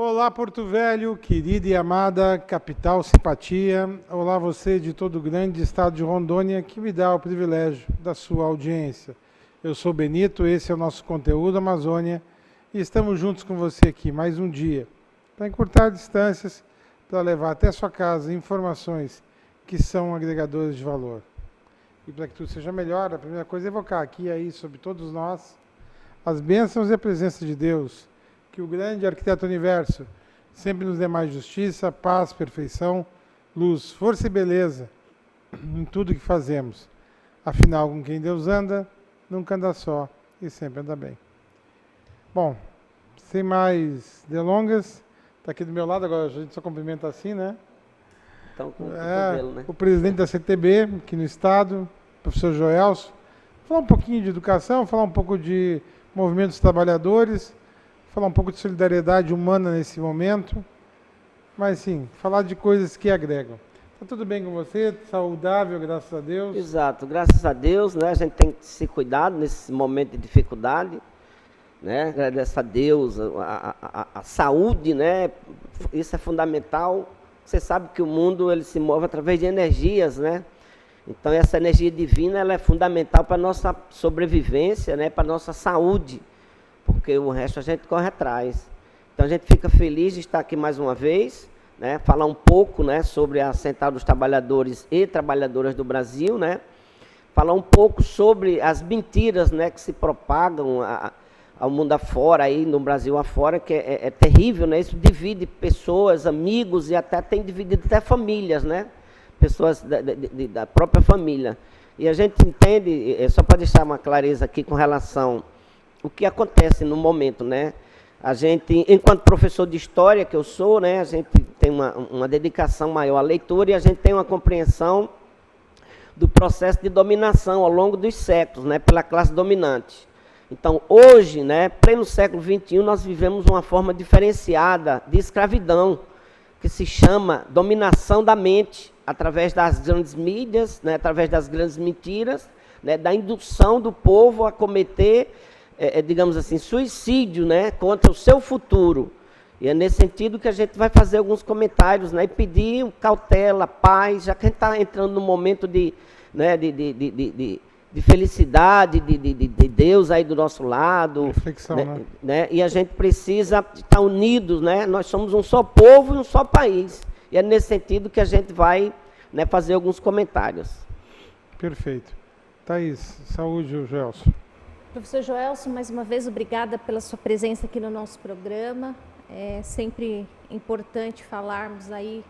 Olá, Porto Velho, querida e amada capital simpatia. Olá, você de todo o grande estado de Rondônia, que me dá o privilégio da sua audiência. Eu sou Benito, esse é o nosso conteúdo Amazônia e estamos juntos com você aqui mais um dia para encurtar distâncias, para levar até a sua casa informações que são agregadores de valor. E para que tudo seja melhor, a primeira coisa é evocar aqui e aí sobre todos nós as bênçãos e a presença de Deus, que o grande arquiteto do universo sempre nos dê mais justiça, paz, perfeição, luz, força e beleza em tudo que fazemos. Afinal, com quem Deus anda, nunca anda só e sempre anda bem. Bom, sem mais delongas, está aqui do meu lado, agora a gente só cumprimenta assim, né? Então, com o cotovelo, né? O presidente da CTB, aqui no estado, professor Joelso, falar um pouquinho de educação, falar um pouco de movimentos dos trabalhadores, falar um pouco de solidariedade humana nesse momento, mas sim, falar de coisas que agregam. Está tudo bem com você? Saudável, graças a Deus? Exato, graças a Deus, né? A gente tem que se cuidar nesse momento de dificuldade, né? Agradeço a Deus, a saúde, né? Isso é fundamental. Você sabe que o mundo ele se move através de energias, né? Então essa energia divina ela é fundamental para a nossa sobrevivência, né? Para a nossa saúde, porque o resto a gente corre atrás. Então a gente fica feliz de estar aqui mais uma vez, né? Falar um pouco, né? Sobre a Central dos Trabalhadores e Trabalhadoras do Brasil, né? Falar um pouco sobre as mentiras, né? Que se propagam ao mundo afora, aí no Brasil afora, que é terrível, né? Isso divide pessoas, amigos e até tem dividido até famílias, né? Pessoas da própria família. E a gente entende, só para deixar uma clareza aqui com relação ao que acontece no momento, né? A gente, enquanto professor de história que eu sou, né? A gente tem uma dedicação maior à leitura e a gente tem uma compreensão do processo de dominação ao longo dos séculos, né? Pela classe dominante. Então, hoje, né? Pleno século XXI, nós vivemos uma forma diferenciada de escravidão, que se chama dominação da mente, através das grandes mídias, né, através das grandes mentiras, né, da indução do povo a cometer, digamos assim, suicídio, né, contra o seu futuro. E é nesse sentido que a gente vai fazer alguns comentários, né, e pedir cautela, paz, já que a gente está entrando num momento de felicidade, de Deus aí do nosso lado. Reflexão, né? E a gente precisa estar unidos, né? Nós somos um só povo e um só país. E é nesse sentido que a gente vai, né, fazer alguns comentários. Perfeito. Thaís, saúde, Joelso. Professor Joelso, mais uma vez, obrigada pela sua presença aqui no nosso programa. É sempre importante falarmos aí,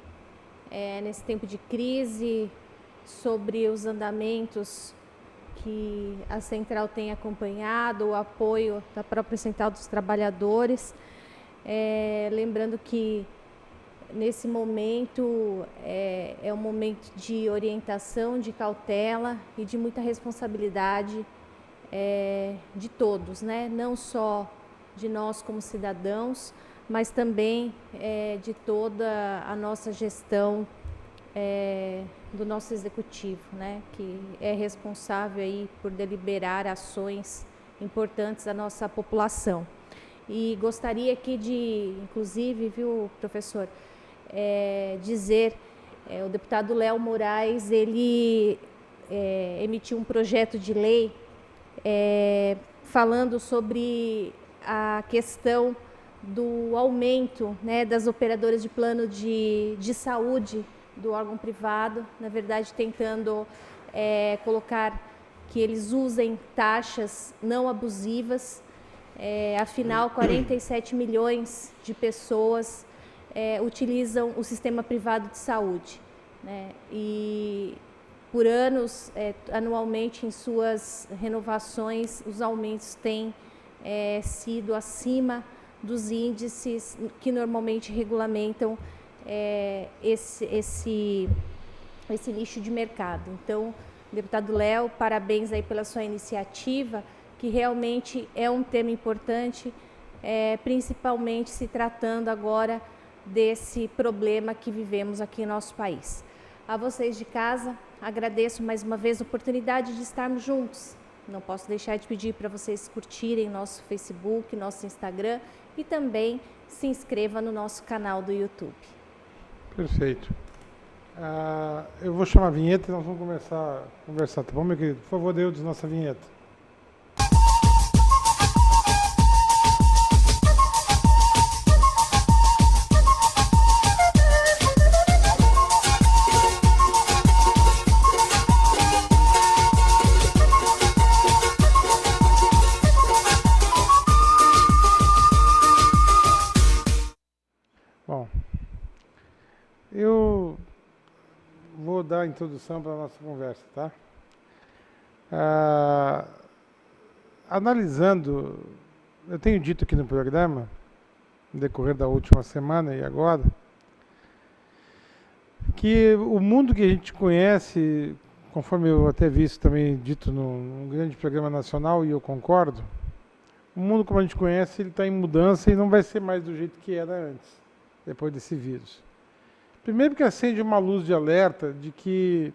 nesse tempo de crise, sobre os andamentos que a Central tem acompanhado, o apoio da própria Central dos Trabalhadores. Lembrando que nesse momento é um momento de orientação, de cautela e de muita responsabilidade de todos, né? Não só de nós como cidadãos, mas também de toda a nossa gestão do nosso executivo, né? Que é responsável aí por deliberar ações importantes à nossa população. E gostaria aqui de, inclusive, viu, professor, dizer, o deputado Léo Moraes, ele emitiu um projeto de lei falando sobre a questão do aumento, né, das operadoras de plano de saúde do órgão privado, na verdade tentando colocar que eles usem taxas não abusivas, afinal 47 milhões de pessoas utilizam o sistema privado de saúde, né? E por anos, anualmente, em suas renovações, os aumentos têm sido acima dos índices que normalmente regulamentam esse nicho de mercado. Então, deputado Léo, parabéns aí pela sua iniciativa, que realmente é um tema importante, principalmente se tratando agora desse problema que vivemos aqui no nosso país. A vocês de casa, agradeço mais uma vez a oportunidade de estarmos juntos não posso deixar de pedir para vocês curtirem nosso Facebook, nosso Instagram e também se inscreva no nosso canal do YouTube. Perfeito. Eu vou chamar a vinheta e nós vamos começar a conversar, tá bom, meu querido? Por favor, Deus, nossa vinheta. Bom, eu vou dar a introdução para a nossa conversa, tá? Analisando, eu tenho dito aqui no programa, no decorrer da última semana e agora, que o mundo que a gente conhece, conforme eu até vi isso também dito num grande programa nacional, e eu concordo, o mundo como a gente conhece, ele está em mudança e não vai ser mais do jeito que era antes, depois desse vírus. Primeiro porque acende uma luz de alerta de que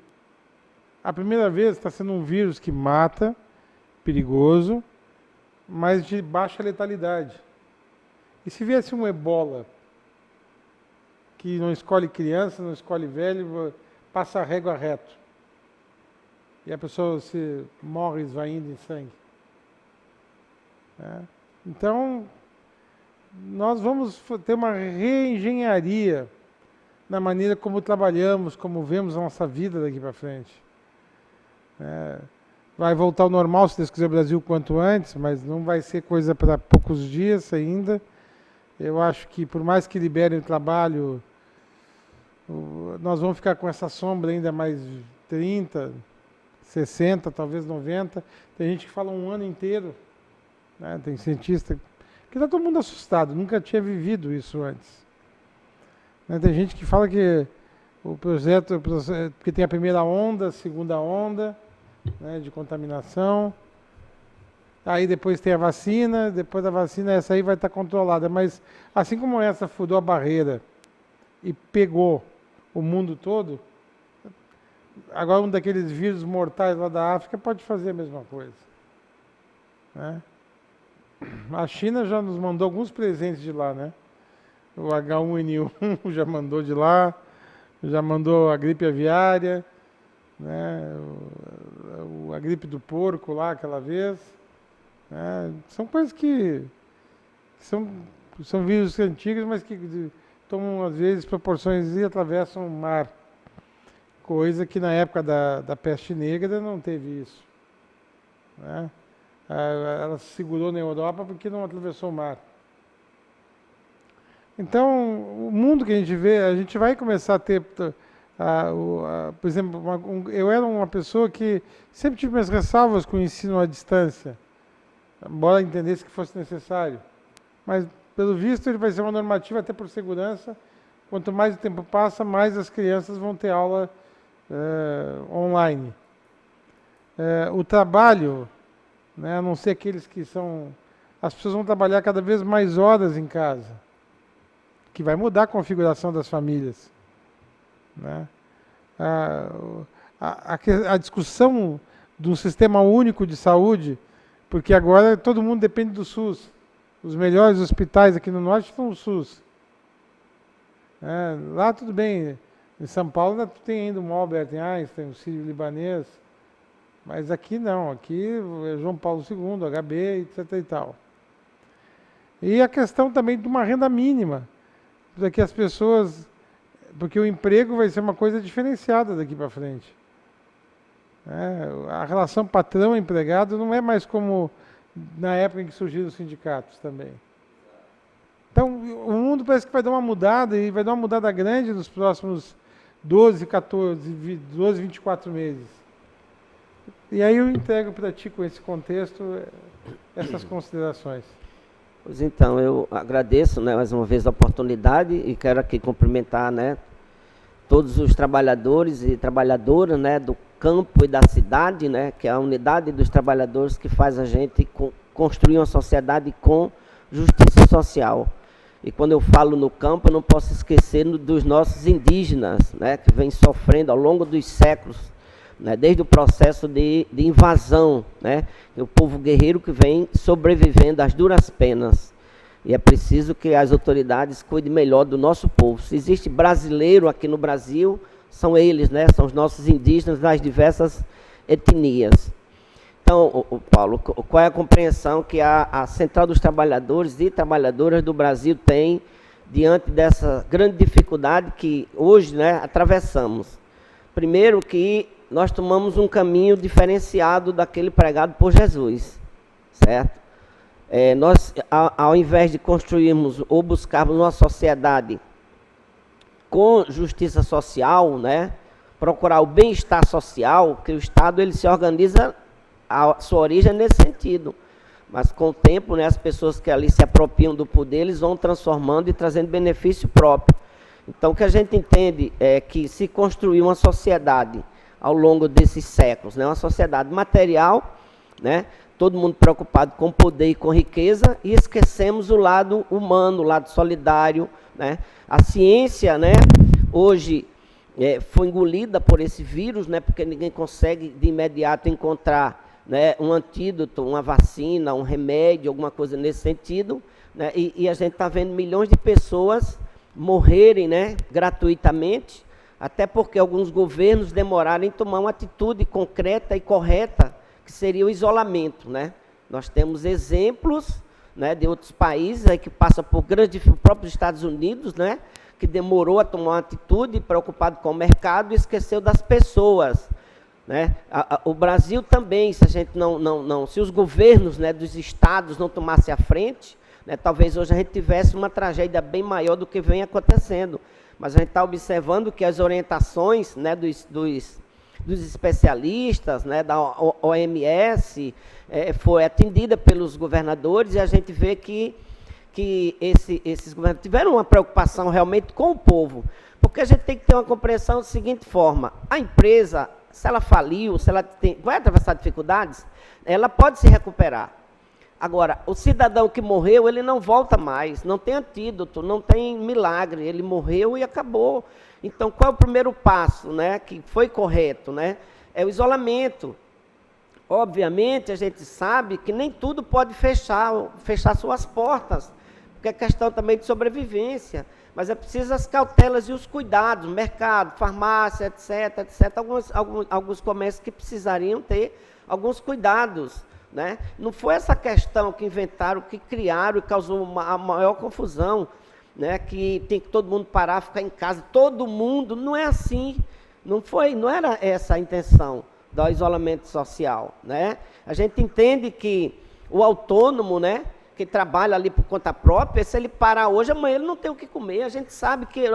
a primeira vez está sendo um vírus que mata, perigoso, mas de baixa letalidade. E se viesse um ebola, que não escolhe criança, não escolhe velho, passa a régua reto. E a pessoa se morre esvaindo em sangue. Então, nós vamos ter uma reengenharia na maneira como trabalhamos, como vemos a nossa vida daqui para frente. Vai voltar ao normal, se Deus quiser, o Brasil quanto antes, mas não vai ser coisa para poucos dias ainda. Eu acho que, por mais que liberem o trabalho, nós vamos ficar com essa sombra ainda mais 30, 60, talvez 90. Tem gente que fala um ano inteiro, né? Tem cientista que está todo mundo assustado, nunca tinha vivido isso antes. Tem gente que fala que o projeto, porque tem a primeira onda, a segunda onda, né, de contaminação, aí depois tem a vacina, depois da vacina essa aí vai estar controlada, mas assim como essa furou a barreira e pegou o mundo todo, agora um daqueles vírus mortais lá da África pode fazer a mesma coisa, né? A China já nos mandou alguns presentes de lá, né? O H1N1 já mandou de lá, já mandou a gripe aviária, né? A gripe do porco lá aquela vez. Né? São coisas que são vírus antigos, mas que tomam às vezes proporções e atravessam o mar. Coisa que na época da peste negra não teve isso. Né? Ela se segurou na Europa porque não atravessou o mar. Então, o mundo que a gente vê, a gente vai começar a ter, por exemplo, eu era uma pessoa que sempre tive minhas ressalvas com o ensino à distância, embora entendesse que fosse necessário. Mas, pelo visto, ele vai ser uma normativa até por segurança. Quanto mais o tempo passa, mais as crianças vão ter aula online. O trabalho, né, a não ser aqueles que são... As pessoas vão trabalhar cada vez mais horas em casa, que vai mudar a configuração das famílias. Né? A discussão de um sistema único de saúde, porque agora todo mundo depende do SUS. Os melhores hospitais aqui no Norte estão no SUS. Lá tudo bem, em São Paulo ainda tem ainda o Albert Einstein, o Sírio-Libanês, mas aqui não, aqui é João Paulo II, HB, etc. e tal. E a questão também de uma renda mínima, para que as pessoas, porque o emprego vai ser uma coisa diferenciada daqui para frente. A relação patrão-empregado não é mais como na época em que surgiram os sindicatos também. Então, o mundo parece que vai dar uma mudada, e vai dar uma mudada grande nos próximos 12, 24 meses. E aí eu entrego para ti, com esse contexto, essas considerações. Pois então, eu agradeço, né, mais uma vez a oportunidade e quero aqui cumprimentar, né, todos os trabalhadores e trabalhadoras, né, do campo e da cidade, né, que é a unidade dos trabalhadores que faz a gente construir uma sociedade com justiça social. E quando eu falo no campo, eu não posso esquecer dos nossos indígenas, né, que vêm sofrendo ao longo dos séculos né, desde o processo de invasão, né, o povo guerreiro que vem sobrevivendo às duras penas. E é preciso que as autoridades cuidem melhor do nosso povo. Se existe brasileiro aqui no Brasil, são eles, né, são os nossos indígenas das diversas etnias. Então, Paulo, qual é a compreensão que a Central dos Trabalhadores e Trabalhadoras do Brasil tem diante dessa grande dificuldade que hoje, né, atravessamos? Primeiro, que nós tomamos um caminho diferenciado daquele pregado por Jesus, certo? Nós, ao invés de construirmos ou buscarmos uma sociedade com justiça social, né, procurar o bem-estar social, que o Estado ele se organiza, a sua origem é nesse sentido. Mas com o tempo, né, as pessoas que ali se apropriam do poder, eles vão transformando e trazendo benefício próprio. Então, o que a gente entende é que se construiu uma sociedade ao longo desses séculos, né, uma sociedade material, né, todo mundo preocupado com poder e com riqueza, e esquecemos o lado humano, o lado solidário, né? A ciência, né, hoje foi engolida por esse vírus, né, porque ninguém consegue de imediato encontrar, né, um antídoto, uma vacina, um remédio, alguma coisa nesse sentido, né, e a gente está vendo milhões de pessoas morrerem, né, gratuitamente, até porque alguns governos demoraram em tomar uma atitude concreta e correta, que seria o isolamento, né? Nós temos exemplos, né, de outros países aí que passam por grandes, o próprio Estados Unidos, né, que demorou a tomar uma atitude, preocupado com o mercado e esqueceu das pessoas, né? O Brasil também, se a gente se os governos, né, dos estados não tomassem a frente, né, talvez hoje a gente tivesse uma tragédia bem maior do que vem acontecendo. Mas a gente está observando que as orientações, né, dos especialistas, né, da OMS, foi atendida pelos governadores, e a gente vê que esses governadores tiveram uma preocupação realmente com o povo. Porque a gente tem que ter uma compreensão da seguinte forma: a empresa, se ela faliu, se ela vai atravessar dificuldades, ela pode se recuperar. Agora, o cidadão que morreu, ele não volta mais, não tem antídoto, não tem milagre, ele morreu e acabou. Então, qual é o primeiro passo, né, que foi correto, né? É o isolamento. Obviamente, a gente sabe que nem tudo pode fechar suas portas, porque é questão também de sobrevivência, mas é preciso as cautelas e os cuidados, mercado, farmácia, etc. Alguns comércios que precisariam ter alguns cuidados, né? Não foi essa questão que inventaram, que criaram e causou a maior confusão, né, que tem que todo mundo parar, ficar em casa, todo mundo, não é assim, não era essa a intenção do isolamento social, né? A gente entende que o autônomo, né, que trabalha ali por conta própria, se ele parar hoje, amanhã ele não tem o que comer. A gente sabe que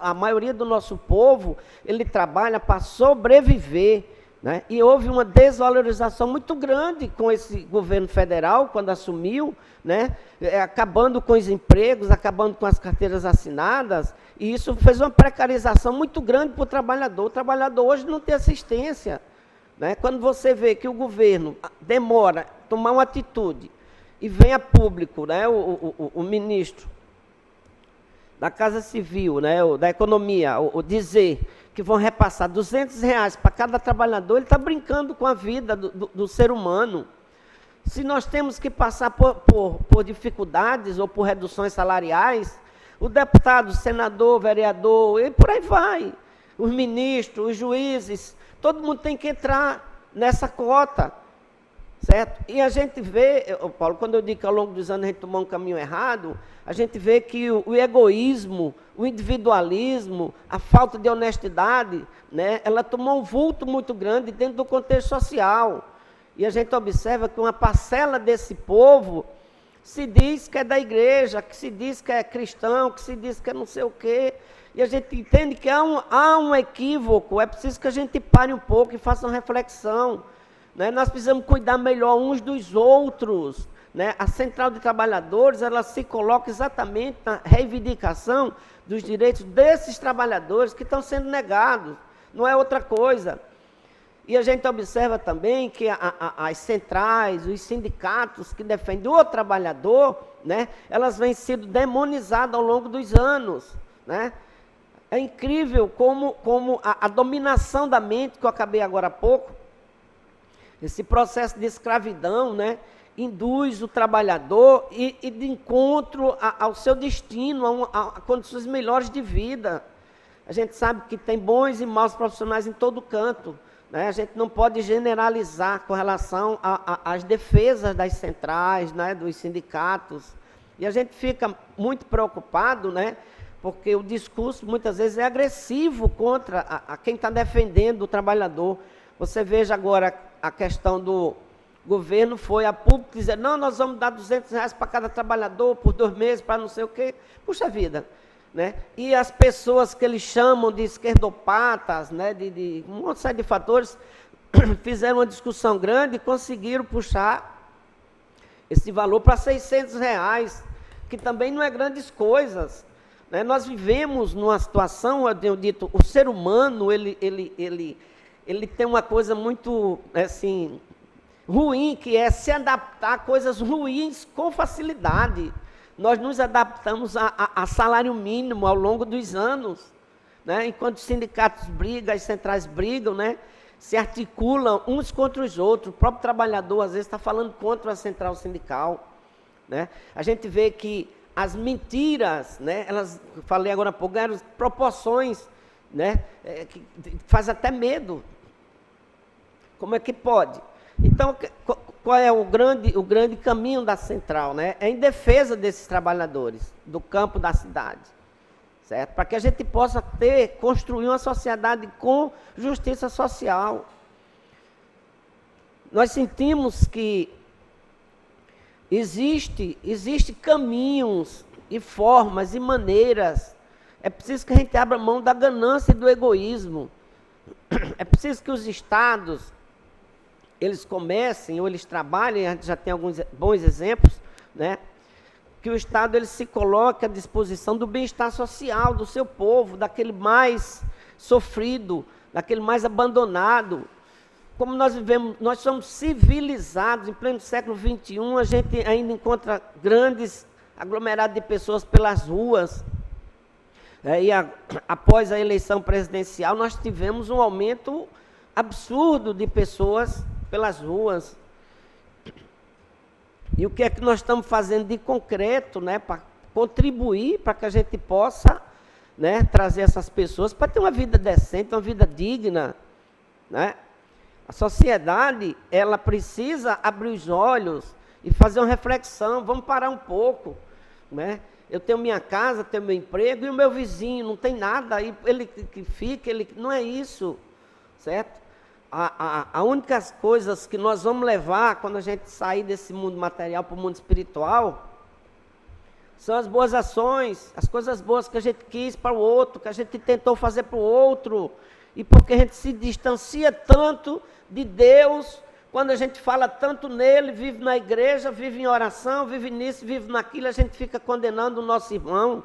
a maioria do nosso povo, ele trabalha para sobreviver, né? E houve uma desvalorização muito grande com esse governo federal, quando assumiu, né? Acabando com os empregos, acabando com as carteiras assinadas, e isso fez uma precarização muito grande para o trabalhador. O trabalhador hoje não tem assistência, né? Quando você vê que o governo demora a tomar uma atitude, e vem a público, né, o ministro da Casa Civil, né, da Economia, dizer que vão repassar R$200 para cada trabalhador, ele está brincando com a vida do ser humano. Se nós temos que passar por dificuldades ou por reduções salariais, o deputado, o senador, o vereador, e por aí vai, os ministros, os juízes, todo mundo tem que entrar nessa cota, certo? E a gente vê, Paulo, quando eu digo que ao longo dos anos a gente tomou um caminho errado, a gente vê que o egoísmo, o individualismo, a falta de honestidade, né, ela tomou um vulto muito grande dentro do contexto social. E a gente observa que uma parcela desse povo se diz que é da igreja, que se diz que é cristão, que se diz que é não sei o quê. E a gente entende que há um equívoco, é preciso que a gente pare um pouco e faça uma reflexão, né? Nós precisamos cuidar melhor uns dos outros, né? A Central de Trabalhadores, ela se coloca exatamente na reivindicação dos direitos desses trabalhadores que estão sendo negados, não é outra coisa. E a gente observa também que as centrais, os sindicatos que defendem o trabalhador, né, elas vêm sendo demonizadas ao longo dos anos, né? É incrível como a dominação da mente, que eu acabei agora há pouco, esse processo de escravidão, né, induz o trabalhador e de encontro ao seu destino, a condições melhores de vida. A gente sabe que tem bons e maus profissionais em todo canto, né? A gente não pode generalizar com relação às defesas das centrais, né, dos sindicatos. E a gente fica muito preocupado, né, porque o discurso muitas vezes é agressivo contra a quem está defendendo o trabalhador. Você veja agora a questão do governo foi a público dizer, não, nós vamos dar R$200 para cada trabalhador por 2 meses, para não sei o quê. Puxa vida, né? E as pessoas que eles chamam de esquerdopatas, né, de uma série de fatores, fizeram uma discussão grande e conseguiram puxar esse valor para R$600, que também não é grandes coisas, né? Nós vivemos numa situação, eu tenho dito, o ser humano, ele tem uma coisa muito, assim, ruim, que é se adaptar a coisas ruins com facilidade. Nós nos adaptamos a salário mínimo ao longo dos anos, né? Enquanto os sindicatos brigam, as centrais brigam, né, se articulam uns contra os outros. O próprio trabalhador, às vezes, está falando contra a central sindical, né? A gente vê que as mentiras, né, elas, falei agora há pouco, ganharam proporções, né, que faz até medo. Como é que pode? Então, qual é o grande caminho da central, né? É em defesa desses trabalhadores, do campo da cidade, certo? Para que a gente possa construir uma sociedade com justiça social. Nós sentimos que existe caminhos e formas e maneiras. É preciso que a gente abra mão da ganância e do egoísmo. É preciso que os estados, eles comecem, ou eles trabalhem, a gente já tem alguns bons exemplos, né? Que o Estado ele se coloque à disposição do bem-estar social do seu povo, daquele mais sofrido, daquele mais abandonado. Como nós vivemos, nós somos civilizados, em pleno século XXI, a gente ainda encontra grandes aglomerados de pessoas pelas ruas. Após a eleição presidencial, nós tivemos um aumento absurdo de pessoas pelas ruas. E o que é que nós estamos fazendo de concreto, né, para contribuir para que a gente possa, né, trazer essas pessoas para ter uma vida decente, uma vida digna, né? A sociedade, ela precisa abrir os olhos e fazer uma reflexão. Vamos parar um pouco, né? Eu tenho minha casa, tenho meu emprego, e o meu vizinho não tem nada, e ele que fica, não é isso, certo? A única coisas que nós vamos levar quando a gente sair desse mundo material para o mundo espiritual são as boas ações, as coisas boas que a gente quis para o outro, que a gente tentou fazer para o outro, e porque a gente se distancia tanto de Deus, quando a gente fala tanto nele, vive na igreja, vive em oração, vive nisso, vive naquilo, a gente fica condenando o nosso irmão.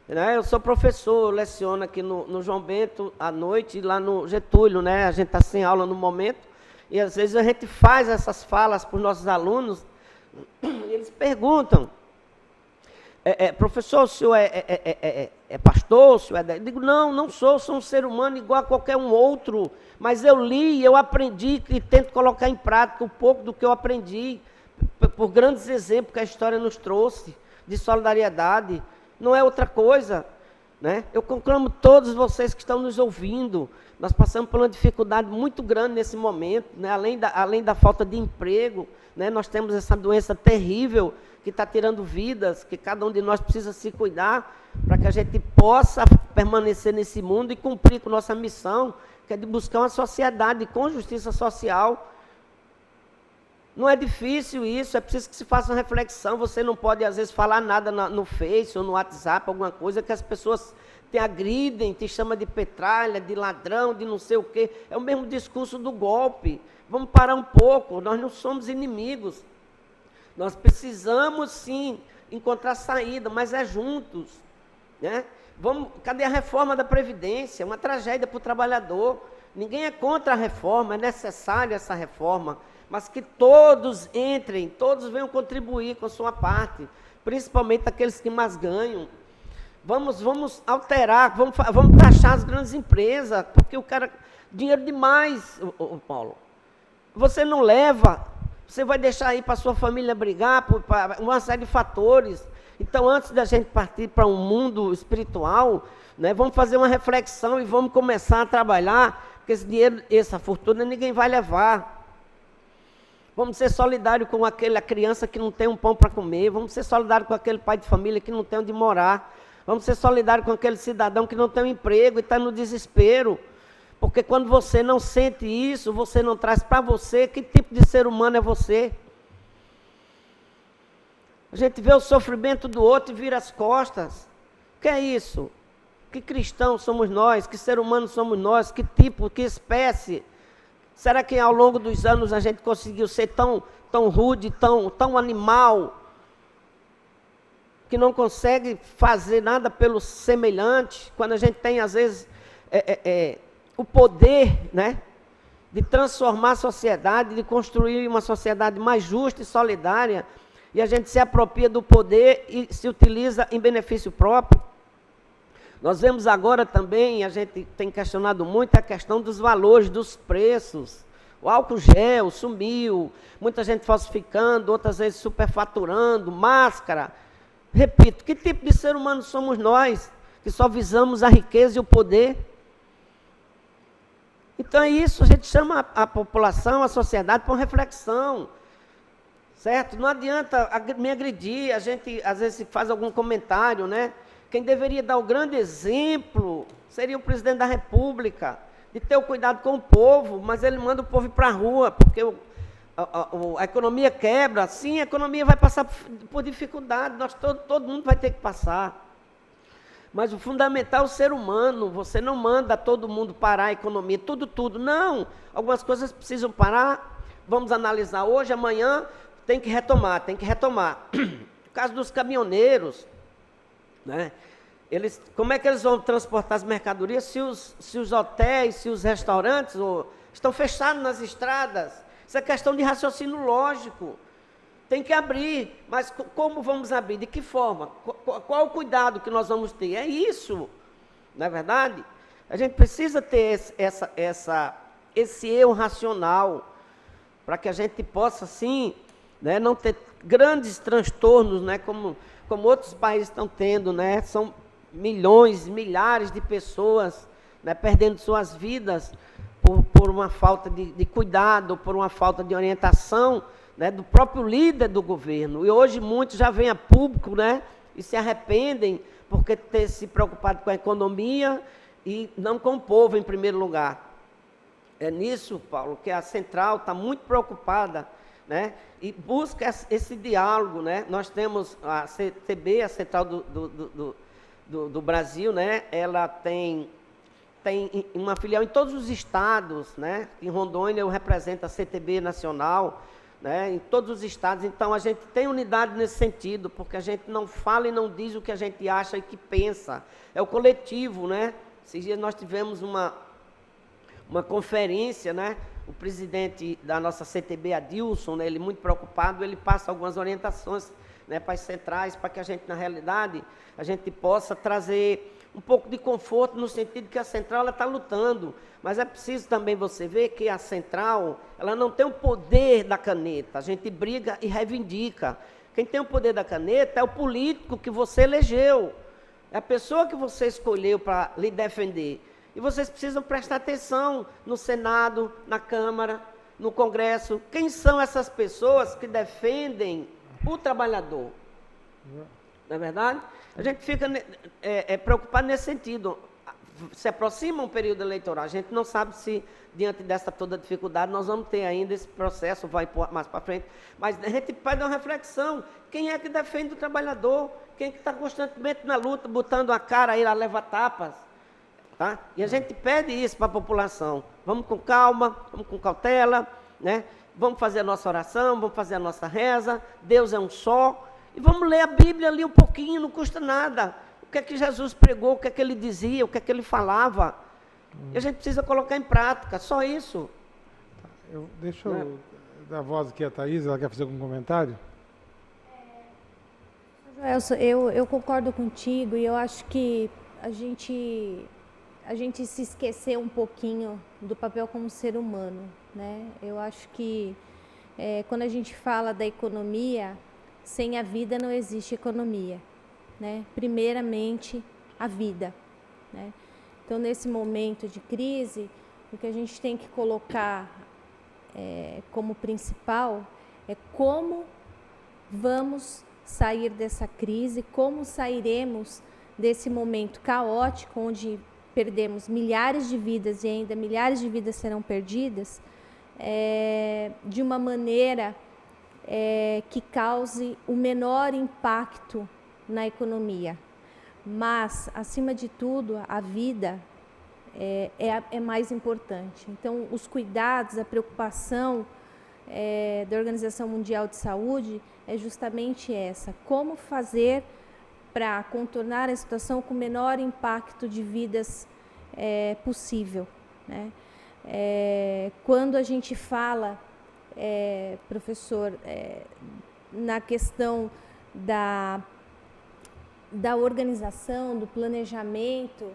Né? Eu sou professor, eu leciono aqui no João Bento à noite e lá no Getúlio, né? A gente está sem aula no momento, e às vezes a gente faz essas falas para os nossos alunos, e eles perguntam, professor, o senhor é pastor? O senhor Eu digo, não sou um ser humano igual a qualquer um outro, mas eu li, eu aprendi e tento colocar em prática um pouco do que eu aprendi, por grandes exemplos que a história nos trouxe, de solidariedade, não é outra coisa, né? Eu conclamo todos vocês que estão nos ouvindo, nós passamos por uma dificuldade muito grande nesse momento, né? Além da falta de emprego, né? Nós temos essa doença terrível que está tirando vidas, que cada um de nós precisa se cuidar para que a gente possa permanecer nesse mundo e cumprir com nossa missão, que é de buscar uma sociedade com justiça social. Não é difícil isso, é preciso que se faça uma reflexão. Você não pode, às vezes, falar nada no Face ou no WhatsApp, alguma coisa que as pessoas te agridem, te chamam de petralha, de ladrão, de não sei o quê. É o mesmo discurso do golpe. Vamos parar um pouco, nós não somos inimigos. Nós precisamos, sim, encontrar saída, mas é juntos, né? Cadê a reforma da Previdência? Uma tragédia para o trabalhador. Ninguém é contra a reforma, é necessária essa reforma, mas que todos entrem, todos venham contribuir com a sua parte, principalmente aqueles que mais ganham. Vamos alterar, vamos taxar as grandes empresas, porque o cara, dinheiro demais, o Paulo. Você não leva, você vai deixar aí para sua família brigar por uma série de fatores. Então, antes da gente partir para um mundo espiritual, né, vamos fazer uma reflexão e vamos começar a trabalhar, porque esse dinheiro, essa fortuna, ninguém vai levar. Vamos ser solidários com aquela criança que não tem um pão para comer, vamos ser solidários com aquele pai de família que não tem onde morar, vamos ser solidários com aquele cidadão que não tem um emprego e está no desespero. Porque quando você não sente isso, você não traz para você que tipo de ser humano é você. A gente vê o sofrimento do outro e vira as costas. O que é isso? Que cristãos somos nós? Que ser humano somos nós? Que tipo, que espécie? Será que ao longo dos anos a gente conseguiu ser tão rude, tão animal, que não consegue fazer nada pelo semelhante, quando a gente tem, às vezes, o poder, né, de transformar a sociedade, de construir uma sociedade mais justa e solidária, e a gente se apropria do poder e se utiliza em benefício próprio. Nós vemos agora também, a gente tem questionado muito a questão dos valores, dos preços. O álcool gel sumiu, muita gente falsificando, outras vezes superfaturando, máscara. Repito, que tipo de ser humano somos nós, que só visamos a riqueza e o poder? Então é isso, a gente chama a população, a sociedade para uma reflexão. Certo? Não adianta me agredir, a gente às vezes faz algum comentário, né? Quem deveria dar o grande exemplo seria o presidente da República, de ter o cuidado com o povo, mas ele manda o povo ir para a rua, porque a economia quebra. Sim, a economia vai passar por dificuldade, todo mundo vai ter que passar. Mas o fundamental é o ser humano, você não manda todo mundo parar a economia, tudo. Não, algumas coisas precisam parar, vamos analisar hoje, amanhã, tem que retomar. No caso dos caminhoneiros, né? Como é que eles vão transportar as mercadorias se os hotéis, se os restaurantes estão fechados nas estradas? Isso é questão de raciocínio lógico. Tem que abrir, mas como vamos abrir? De que forma? Qual o cuidado que nós vamos ter? É isso, não é verdade? A gente precisa ter esse eu racional, para que a gente possa, sim, né, não ter grandes transtornos, né, como outros países estão tendo, né? São milhões, milhares de pessoas, né, perdendo suas vidas por uma falta de cuidado, por uma falta de orientação, né, do próprio líder do governo. E hoje muitos já vêm a público, né, e se arrependem porque ter se preocupado com a economia e não com o povo em primeiro lugar. É nisso, Paulo, que a central está muito preocupada, né, e busca esse diálogo, né? Nós temos a CTB, a Central do Brasil, né? Ela tem uma filial em todos os estados, né? Em Rondônia eu represento a CTB nacional, né? Em todos os estados. Então a gente tem unidade nesse sentido, porque a gente não fala e não diz o que a gente acha e que pensa. É o coletivo, né? Esses dias nós tivemos uma conferência, né? O presidente da nossa CTB, Adilson, né, ele muito preocupado, ele passa algumas orientações, né, para as centrais, para que a gente, na realidade, a gente possa trazer um pouco de conforto, no sentido que a central está lutando, mas é preciso também você ver que a central, ela não tem o poder da caneta, a gente briga e reivindica. Quem tem o poder da caneta é o político que você elegeu, é a pessoa que você escolheu para lhe defender. E vocês precisam prestar atenção no Senado, na Câmara, no Congresso. Quem são essas pessoas que defendem o trabalhador? Não é verdade? A gente fica preocupado nesse sentido. Se aproxima um período eleitoral, a gente não sabe se, diante dessa toda dificuldade, nós vamos ter ainda esse processo, vai mais para frente. Mas a gente faz uma reflexão. Quem é que defende o trabalhador? Quem é que está constantemente na luta, botando a cara aí, a leva tapas? Tá? E a gente pede isso para a população. Vamos com calma, vamos com cautela, né? Vamos fazer a nossa oração, vamos fazer a nossa reza. Deus é um só. E vamos ler a Bíblia ali um pouquinho, não custa nada. O que é que Jesus pregou, o que é que ele dizia, o que é que ele falava. E a gente precisa colocar em prática, só isso. Deixa eu dar voz aqui a Thaís, ela quer fazer algum comentário? Fazer Eu concordo contigo e eu acho que a gente se esqueceu um pouquinho do papel como ser humano, né? Eu acho que quando a gente fala da economia, sem a vida não existe economia, né? Primeiramente, a vida, né? Então, nesse momento de crise, o que a gente tem que colocar como principal é como vamos sair dessa crise, como sairemos desse momento caótico, onde perdemos milhares de vidas e ainda milhares de vidas serão perdidas, de uma maneira que cause o menor impacto na economia. Mas, acima de tudo, a vida é mais importante. Então, os cuidados, a preocupação da Organização Mundial de Saúde é justamente essa: como fazer para contornar a situação com o menor impacto de vidas possível, né? Quando a gente fala, professor, na questão da organização, do planejamento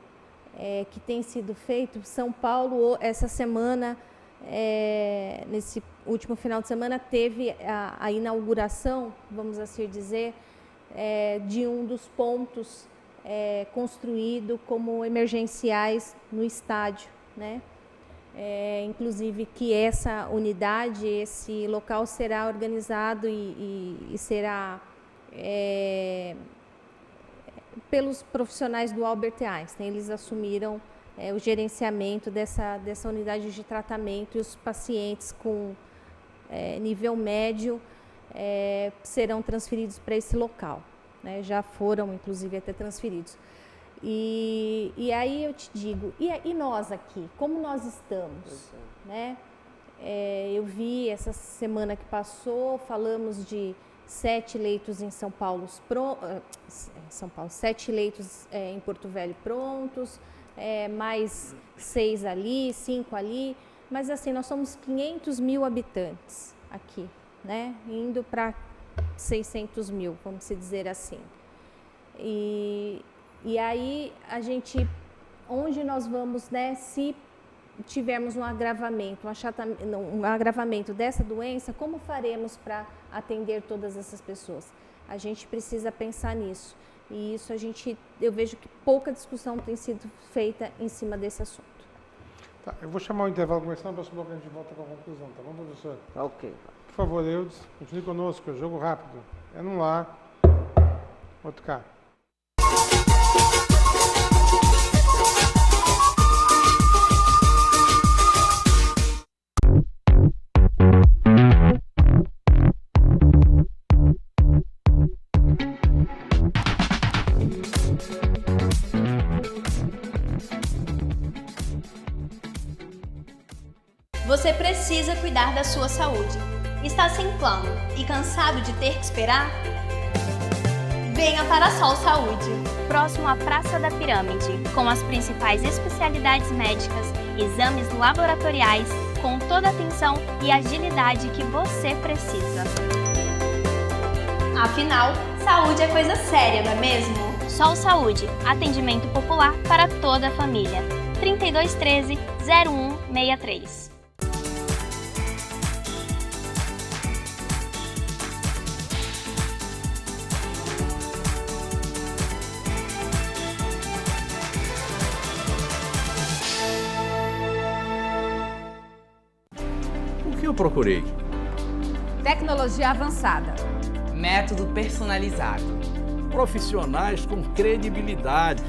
que tem sido feito, São Paulo, essa semana, nesse último final de semana, teve a inauguração, vamos assim dizer, de um dos pontos construído como emergenciais no estádio, né? Inclusive que essa unidade, esse local será organizado e será pelos profissionais do Albert Einstein. Eles assumiram o gerenciamento dessa unidade de tratamento, e os pacientes com nível médio serão transferidos para esse local, né? Já foram, inclusive, até transferidos. E aí eu te digo, e nós aqui, como nós estamos, né? Eu vi essa semana que passou, falamos de 7 leitos em São Paulo, 7 leitos em Porto Velho prontos, mais 6 ali, 5 ali, mas assim, nós somos 500 mil habitantes aqui, né? Indo para 600 mil, vamos dizer assim. E aí, a gente, onde nós vamos, né, se tivermos um agravamento dessa doença, como faremos para atender todas essas pessoas? A gente precisa pensar nisso. E isso eu vejo que pouca discussão tem sido feita em cima desse assunto. Tá, eu vou chamar o intervalo começando, no próximo bloco a gente volta com a conclusão, tá bom, professor? Ok. Por favor, Eudes, continue conosco, é jogo rápido. É num lá, outro cá. Você precisa cuidar da sua saúde. Está sem plano e cansado de ter que esperar? Venha para a Sol Saúde, próximo à Praça da Pirâmide, com as principais especialidades médicas, exames laboratoriais, com toda a atenção e agilidade que você precisa. Afinal, saúde é coisa séria, não é mesmo? Sol Saúde, atendimento popular para toda a família. 3213 0163. O que eu procurei? Tecnologia avançada. Método personalizado. Profissionais com credibilidade.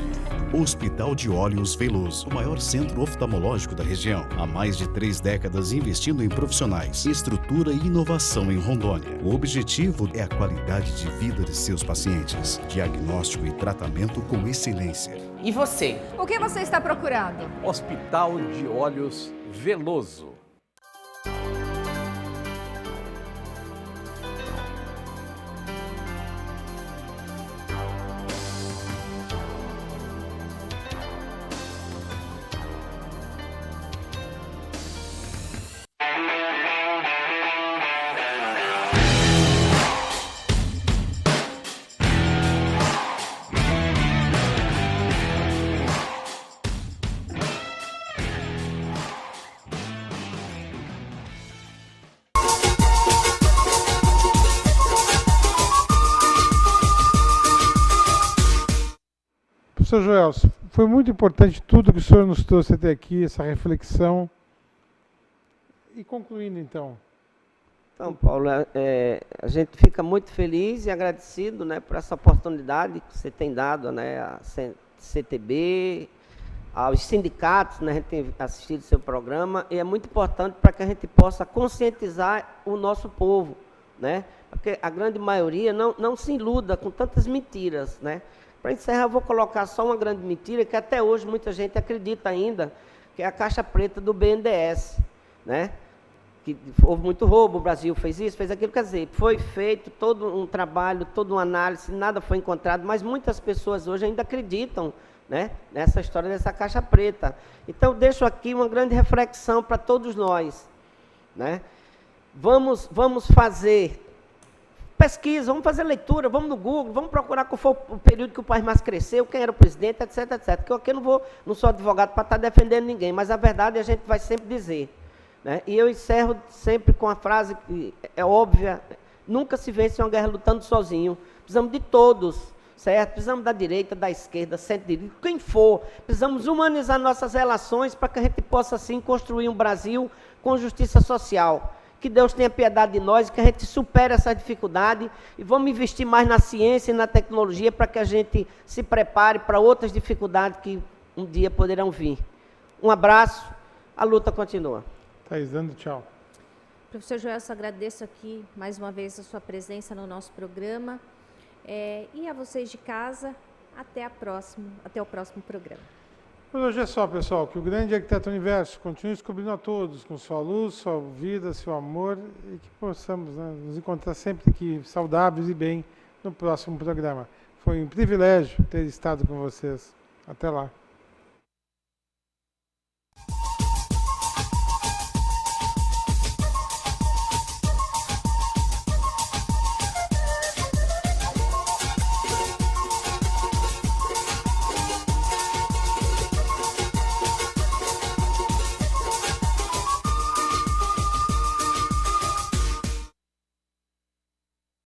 Hospital de Olhos Veloso, o maior centro oftalmológico da região. Há mais de 3 décadas investindo em profissionais, estrutura e inovação em Rondônia. O objetivo é a qualidade de vida de seus pacientes. Diagnóstico e tratamento com excelência. E você? O que você está procurando? Hospital de Olhos Veloso. Professor Joelson, foi muito importante tudo que o senhor nos trouxe até aqui, essa reflexão. E concluindo, então. Então, Paulo, a gente fica muito feliz e agradecido, né, por essa oportunidade que você tem dado, né, à CTB, aos sindicatos, né, a gente tem assistido seu programa, e é muito importante para que a gente possa conscientizar o nosso povo, né, porque a grande maioria não se iluda com tantas mentiras, né. Para encerrar, eu vou colocar só uma grande mentira, que até hoje muita gente acredita ainda, que é a caixa preta do BNDES, né, que houve muito roubo, o Brasil fez isso, fez aquilo, quer dizer, foi feito todo um trabalho, toda uma análise, nada foi encontrado, mas muitas pessoas hoje ainda acreditam, né, nessa história dessa caixa preta. Então, eu deixo aqui uma grande reflexão para todos nós, né? Vamos fazer pesquisa, vamos fazer leitura, vamos no Google, vamos procurar qual foi o período que o país mais cresceu, quem era o presidente, etc, etc. Porque eu aqui não sou advogado para estar defendendo ninguém, mas a verdade a gente vai sempre dizer, né? E eu encerro sempre com a frase que é óbvia: nunca se vence uma guerra lutando sozinho. Precisamos de todos, certo? Precisamos da direita, da esquerda, centro-direita, quem for. Precisamos humanizar nossas relações para que a gente possa, assim, construir um Brasil com justiça social. Que Deus tenha piedade de nós, que a gente supere essa dificuldade e vamos investir mais na ciência e na tecnologia para que a gente se prepare para outras dificuldades que um dia poderão vir. Um abraço, a luta continua. Thaís, dando tchau. Professor Joelson, agradeço aqui mais uma vez a sua presença no nosso programa. E a vocês de casa, até o próximo programa. Por hoje é só, pessoal. Que o grande arquiteto universo continue descobrindo a todos com sua luz, sua vida, seu amor, e que possamos, né, nos encontrar sempre aqui saudáveis e bem no próximo programa. Foi um privilégio ter estado com vocês. Até lá.